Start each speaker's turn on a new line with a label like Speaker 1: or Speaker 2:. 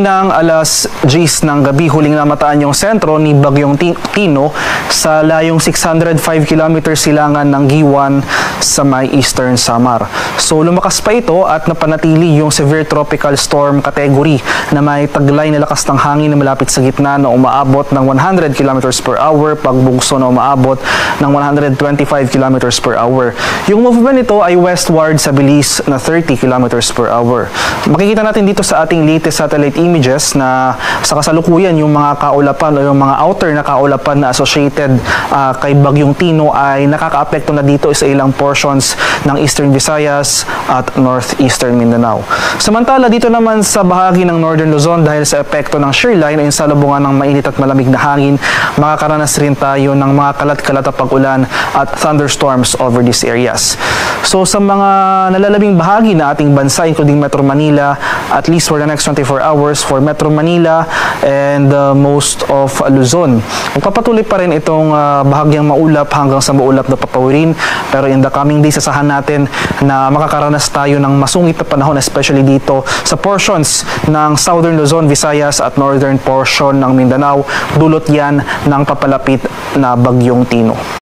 Speaker 1: Kaninang alas 10 ng gabi, huling namataan yung sentro ni Bagyong Tino sa layong 605 km silangan ng Giwan sa may Eastern Samar. So lumakas pa ito at napanatili yung severe tropical storm category na may taglay na lakas ng hangin na malapit sa gitna na umaabot ng 100 km per hour, pagbugso na umaabot ng 125 km per hour. Yung movement nito ay westward sa bilis na 30 km per hour. Makikita natin dito sa ating latest satellite images na sa kasalukuyan yung mga kaulapan o yung mga outer na kaulapan na associated kay Bagyong Tino ay nakakaapekto na dito sa ilang portions ng Eastern Visayas at Northeastern Mindanao. Samantala dito naman sa bahagi ng Northern Luzon, dahil sa epekto ng shear line o yung salubungan ng mainit at malamig na hangin, makakaranas rin tayo ng mga kalat-kalat na pag-ulan at thunderstorms over these areas. So sa mga nalalabing bahagi na ating bansa, including Metro Manila, at least for the next 24 hours for Metro Manila and most of Luzon, magpapatuloy pa rin itong bahagyang maulap hanggang sa maulap na papawirin, pero in the coming days asahan natin na makakaranas tayo ng masungit na panahon, especially dito sa portions ng Southern Luzon, Visayas at northern portion ng Mindanao, dulot yan ng papalapit na Bagyong Tino.